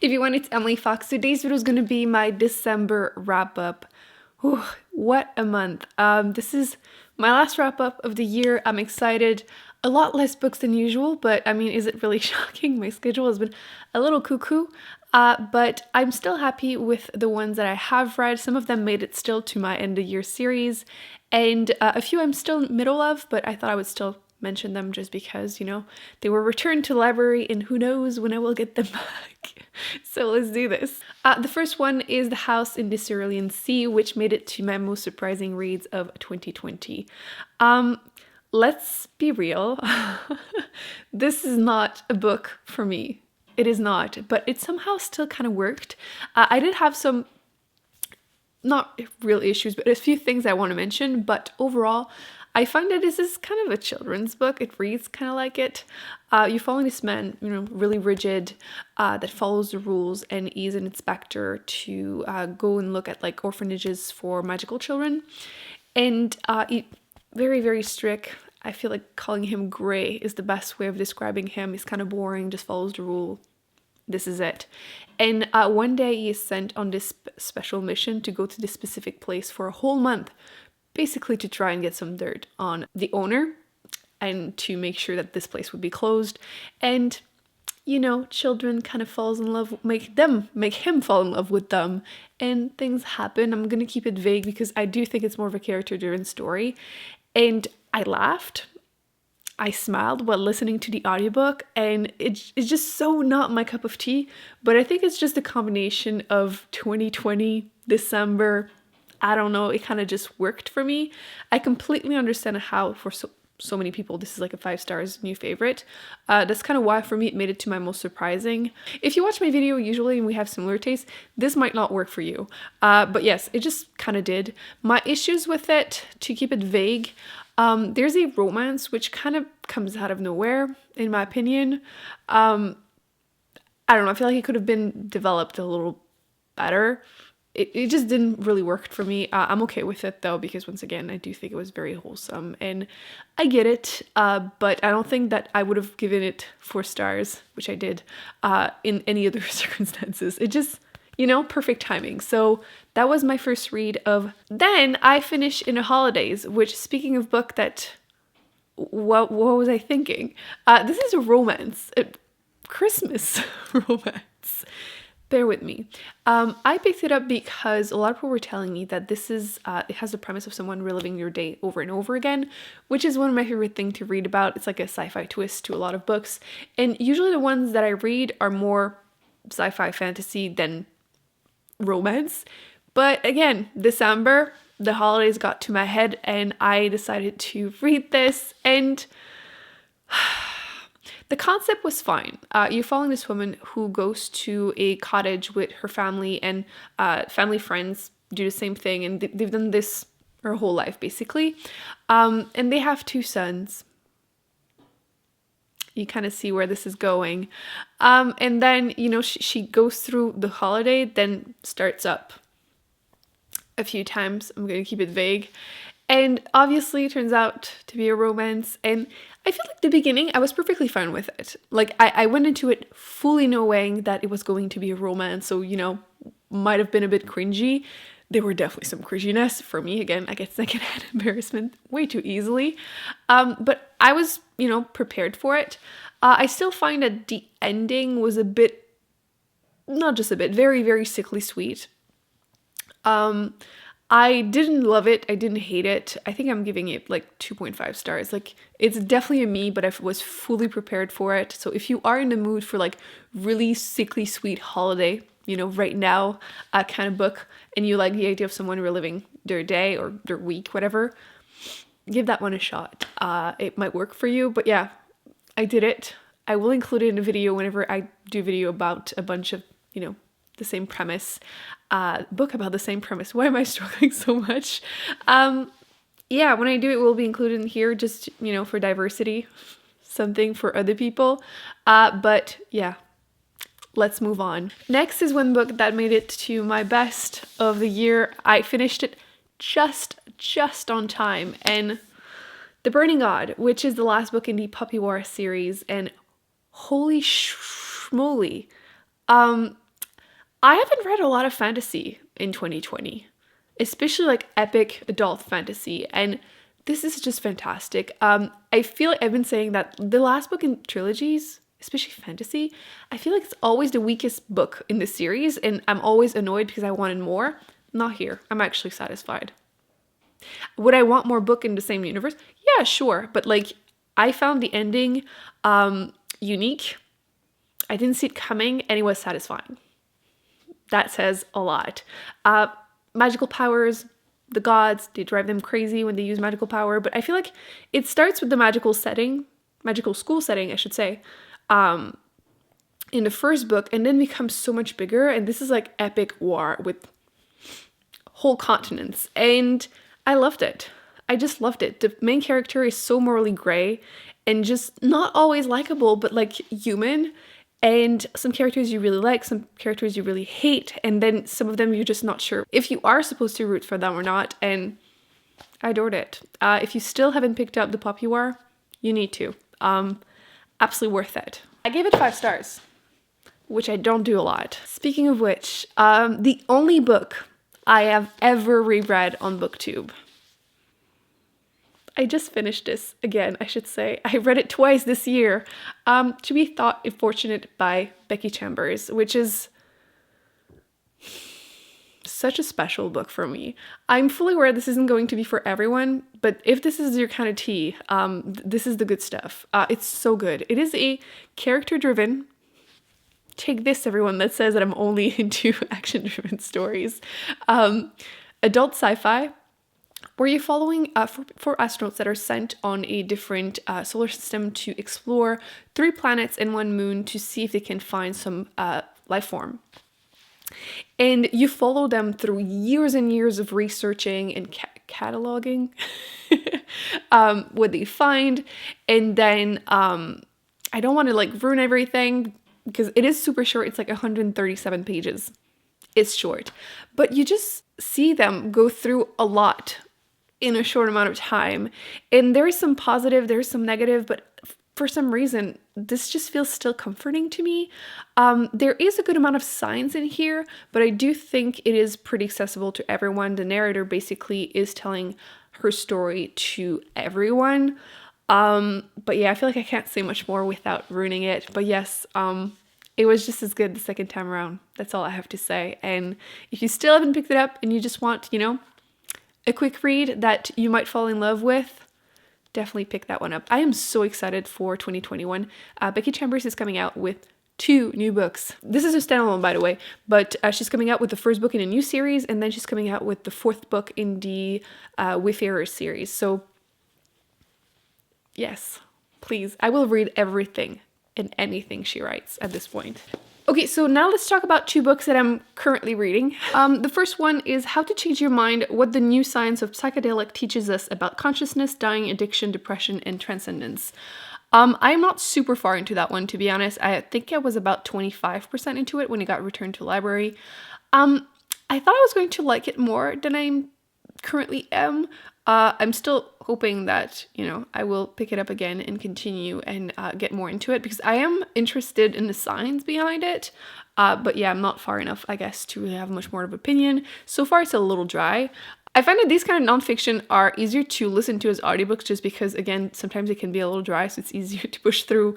If you want, it's Emily Fox. Today's video is going to be my December wrap-up. What a month. This is my last wrap-up of the year. I'm excited. A lot less books than usual, but I mean, is it really shocking? My schedule has been a little cuckoo, but I'm still happy with the ones that I have read. Some of them made it still to my end-of-year series, and a few I'm still middle of, but I thought I would still mention them just because, you know, they were returned to the library and who knows when I will get them back. So let's do this. The first one is The House in the Cerulean Sea, which made it to my most surprising reads of 2020. Let's be real. This is not a book for me. It is not, but it somehow still kind of worked. I did have some, not real issues, but a few things I want to mention, but overall, I find that this is kind of a children's book. It reads kind of like it. You're following this man, you know, really rigid, that follows the rules, and he's an inspector to go and look at like orphanages for magical children. And very, very strict. I feel like calling him gray is the best way of describing him. He's kind of boring, just follows the rule. This is it. And one day he is sent on this special mission to go to this specific place for a whole month, basically to try and get some dirt on the owner and to make sure that this place would be closed. And, you know, children kind of falls in love, make him fall in love with them, and things happen. I'm going to keep it vague because I do think it's more of a character-driven story. And I laughed. I smiled while listening to the audiobook, and it's just so not my cup of tea, but I think it's just a combination of 2020, December, I don't know, it kind of just worked for me. I completely understand how for so many people this is like a 5 stars new favorite. That's kind of why for me it made it to my most surprising. If you watch my video usually and we have similar tastes, this might not work for you. But yes, it just kind of did. My issues with it, to keep it vague, there's a romance which kind of comes out of nowhere, in my opinion. I don't know, I feel like it could have been developed a little better. It just didn't really work for me. I'm okay with it though, because once again, I do think it was very wholesome and I get it. But I don't think that I would have given it 4 stars, which I did, in any other circumstances. It just, you know, perfect timing. So that was my first read of. Then I finished In the Holidays, which, speaking of book that, what was I thinking? This is a romance, a Christmas romance. Bear with me. I picked it up because a lot of people were telling me that this is, it has the premise of someone reliving your day over and over again, which is one of my favorite things to read about. It's like a sci-fi twist to a lot of books. And usually the ones that I read are more sci-fi fantasy than romance. But again, December, the holidays got to my head and I decided to read this, and the concept was fine. You're following this woman who goes to a cottage with her family, and family friends do the same thing, and they've done this her whole life basically. And they have 2 sons. You kind of see where this is going. And then, you know, she goes through the holiday, then starts up a few times. I'm going to keep it vague. And obviously it turns out to be a romance, and I feel like the beginning I was perfectly fine with it. Like I went into it fully knowing that it was going to be a romance, so, you know, might have been a bit cringy. There were definitely some cringiness for me. Again, I get secondhand embarrassment way too easily. But I was, you know, prepared for it. I still find that the ending was a bit, not just a bit, very, very sickly sweet. I didn't love it. I didn't hate it. I think I'm giving it like 2.5 stars. Like, it's definitely a me, but I was fully prepared for it. So if you are in the mood for like really sickly sweet holiday, you know, right now kind of book, and you like the idea of someone reliving their day or their week, whatever, give that one a shot. It might work for you, but yeah, I did it. I will include it in a video whenever I do a video about a bunch of, you know, the same premise, book about the same premise. Why am I struggling so much? Yeah, when I do it will be included in here, just, you know, for diversity, something for other people. But yeah, let's move on. Next is one book that made it to my best of the year. I finished it just on time, and The Burning God, which is the last book in the Puppy War series, and holy schmoly, I haven't read a lot of fantasy in 2020, especially like epic adult fantasy, and this is just fantastic. I feel like I've been saying that the last book in trilogies, especially fantasy, I feel like it's always the weakest book in the series, and I'm always annoyed because I wanted more. Not here. I'm actually satisfied. Would I want more book in the same universe? Yeah, sure. But like, I found the ending unique. I didn't see it coming, and it was satisfying. That says a lot. Magical powers, the gods, they drive them crazy when they use magical power, but I feel like it starts with the magical school setting, I should say, in the first book, and then becomes so much bigger, and this is like epic war with whole continents, and I loved it. I just loved it. The main character is so morally gray and just not always likable, but like human. And some characters you really like, some characters you really hate, and then some of them you're just not sure if you are supposed to root for them or not, and I adored it. If you still haven't picked up The Popular, you need to. Absolutely worth it. I gave it 5 stars, which I don't do a lot. Speaking of which, the only book I have ever reread on Booktube. I just finished this again, I should say. I read it twice this year. To Be Thought Fortunate by Becky Chambers, which is such a special book for me. I'm fully aware this isn't going to be for everyone, but if this is your kind of tea, this is the good stuff. It's so good. It is a character-driven, take this everyone that says that I'm only into action-driven stories, adult sci-fi, where you're following 4 astronauts that are sent on a different solar system to explore 3 planets and 1 moon to see if they can find some life form. And you follow them through years and years of researching and cataloging what they find. And then I don't want to like ruin everything because it is super short. It's like 137 pages. It's short. But you just see them go through a lot in a short amount of time. And there is some positive, there's some negative, but for some reason, this just feels still comforting to me. There is a good amount of science in here, but I do think it is pretty accessible to everyone. The narrator basically is telling her story to everyone. But yeah, I feel like I can't say much more without ruining it. But yes, it was just as good the second time around. That's all I have to say. And if you still haven't picked it up and you just want, a quick read that you might fall in love with, definitely pick that one up. I am so excited for 2021. Becky Chambers is coming out with 2 new books. This is a standalone, by the way, but she's coming out with the first book in a new series, and then she's coming out with the 4th book in the Wayfarers series. So yes, please, I will read everything and anything she writes at this point. Okay, so now let's talk about 2 books that I'm currently reading. The first one is How to Change Your Mind, What the New Science of Psychedelic Teaches Us About Consciousness, Dying, Addiction, Depression, and Transcendence. I'm not super far into that one, to be honest. I think I was about 25% into it when it got returned to the library. I thought I was going to like it more than I currently am. I'm still hoping that, I will pick it up again and continue and get more into it because I am interested in the science behind it. But yeah, I'm not far enough, I guess, to really have much more of an opinion. So far, it's a little dry. I find that these kind of nonfiction are easier to listen to as audiobooks just because, again, sometimes it can be a little dry, so it's easier to push through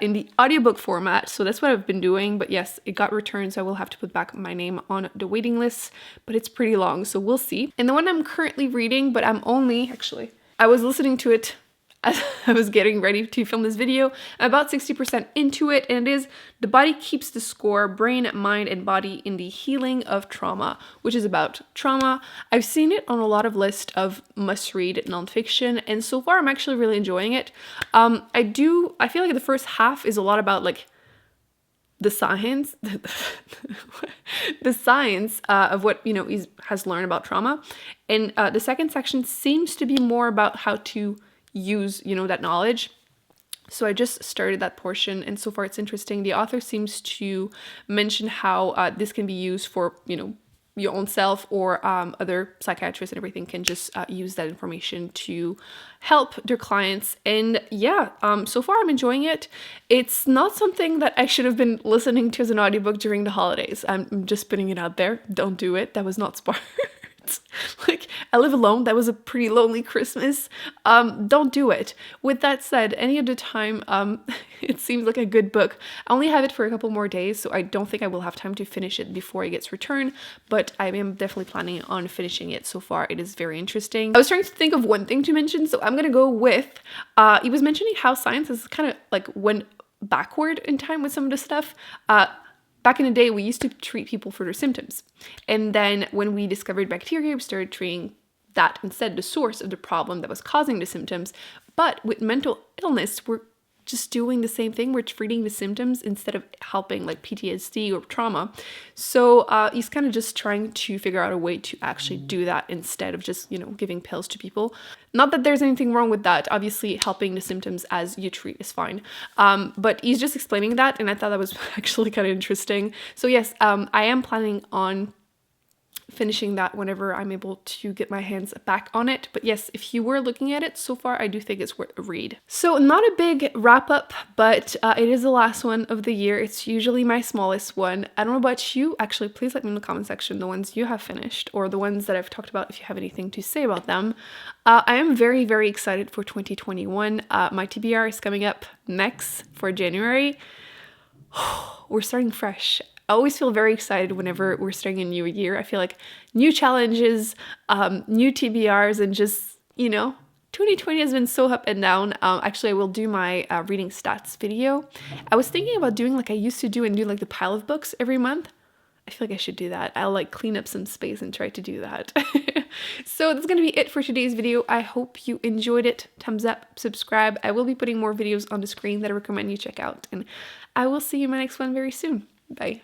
in the audiobook format. So that's what I've been doing. But yes, it got returned, so I will have to put back my name on the waiting list. But it's pretty long, so we'll see. And the one I'm currently reading, but I was listening to it as I was getting ready to film this video. I'm about 60% into it, and it is The Body Keeps the Score, Brain, Mind, and Body in the Healing of Trauma, which is about trauma. I've seen it on a lot of lists of must-read nonfiction, and so far I'm actually really enjoying it. I feel like the first half is a lot about like the science, the science of what, has learned about trauma. And the second section seems to be more about how to use, that knowledge. So I just started that portion, and so far it's interesting. The author seems to mention how this can be used for, your own self or other psychiatrists and everything can just use that information to help their clients. And yeah, so far I'm enjoying it. It's not something that I should have been listening to as an audiobook during the holidays. I'm just putting it out there. Don't do it. That was not smart. Like, I Live Alone, that was a pretty lonely Christmas. Don't do it. With that said, any other time, it seems like a good book. I only have it for a couple more days, so I don't think I will have time to finish it before it gets returned, but I am definitely planning on finishing it. So far, it is very interesting. I was trying to think of one thing to mention, so I'm gonna go with, he was mentioning how science is kind of like went backward in time with some of the stuff. Back in the day, we used to treat people for their symptoms. And then when we discovered bacteria, we started treating that instead, the source of the problem that was causing the symptoms. But with mental illness, we're just doing the same thing. We're treating the symptoms instead of helping like PTSD or trauma. So he's kind of just trying to figure out a way to actually do that instead of just, you know, giving pills to people. Not that there's anything wrong with that. Obviously, helping the symptoms as you treat is fine. But he's just explaining that, and I thought that was actually kind of interesting. So yes, I am planning on finishing that whenever I'm able to get my hands back on it. But yes, if you were looking at it so far, I do think it's worth a read. So not a big wrap up, but it is the last one of the year. It's usually my smallest one. I don't know about you. Actually, please let me know in the comment section the ones you have finished or the ones that I've talked about if you have anything to say about them. I am very, very excited for 2021. My TBR is coming up next for January. We're starting fresh. I always feel very excited whenever we're starting a new year. I feel like new challenges, new TBRs, and just, you know, 2020 has been so up and down. Actually, I will do my reading stats video. I was thinking about doing like I used to do and do like the pile of books every month. I feel like I should do that. I'll like clean up some space and try to do that. So that's going to be it for today's video. I hope you enjoyed it. Thumbs up, subscribe. I will be putting more videos on the screen that I recommend you check out. And I will see you in my next one very soon. Bye.